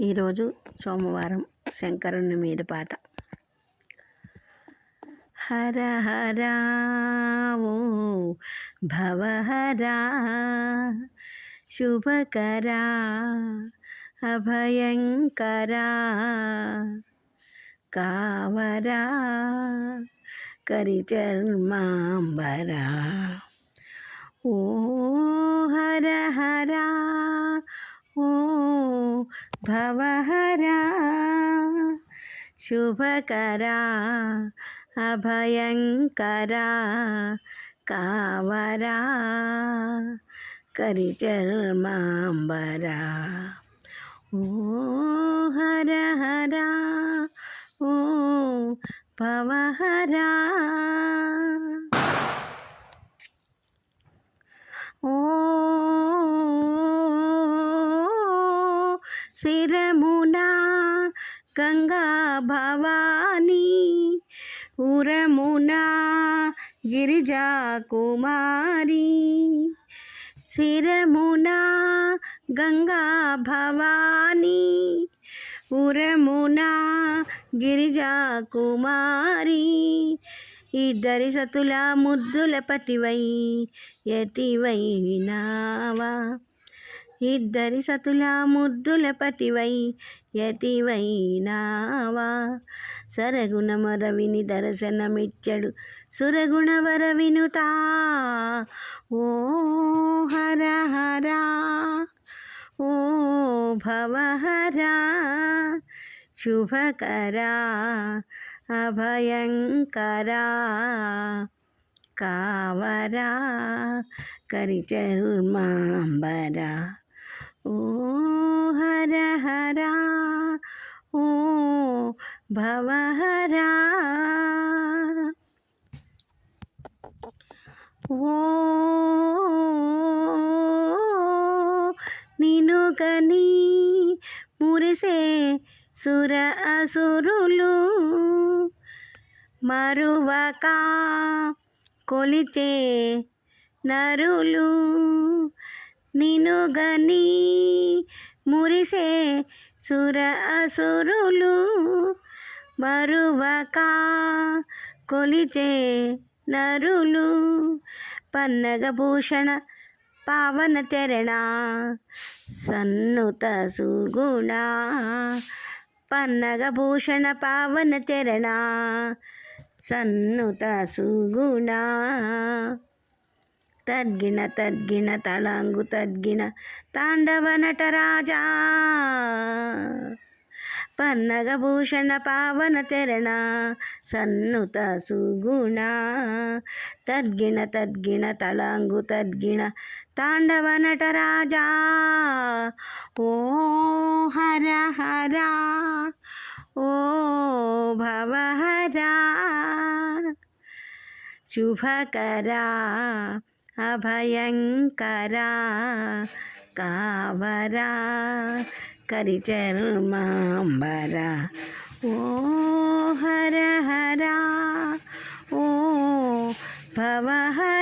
ఈరోజు సోమవారం శంకరుని మీద పాట. హర హరా ఓ భవహరా శుభకరా అభయంకరా కావరా కరిచర్మాంబరా. ఓ హర హరా ఓ భవహరా శుభకరా అభయంకరా కావరా కరిచర్మాంబరా. ఓ హర హరా ఓ భవహరా. ఓ శిరమునా గంగా భవానీ ఉరమునా గిరిజా కుమారి. శిరమునా గంగా భవానీ ఉరమునా గిరిజా కుమారి. ఇద్దరి సతుల ముద్దుల పతివై యతివైనావా. ఇద్దరి సతుల ముద్దుల పతివై యతివైనావా. సరగుణమరవిని దర్శనమిచ్చడు సురగుణవర వినుతా. ఓ హర హరా ఓ భవహరా శుభకరా అభయంకరా కావరా కరిచర్మాంబరా. ఓ హర హరా ఓ భవహరా. ఓ నిన్ను కని మురిసే సుర అసురులు మరువక కొలిచే నరులు. నిన్ను గని మురిసే సుర అసురులు మరువక కొలిచే నరులు. పన్నగభూషణ పావన చరణ సన్నుత సుగుణ. పన్నగభూషణ పావన చరణ సన్నుత సుగుణ. తద్గిణ తద్గిణ తళాంగు తద్గిణ తాండవ నటరాజా. పన్నగభూషణ పావన చరణ సన్నుత సుగుణ. తద్గిణ తద్గిణ తళాంగు తద్గిణ తాండవ నటరాజా. ఓ హర హరా ఓ భవహరా శుభకరా అభయంకరా కావరా కరిచర్మాంబరా. ఓ హర హరా ఓ భవహరా.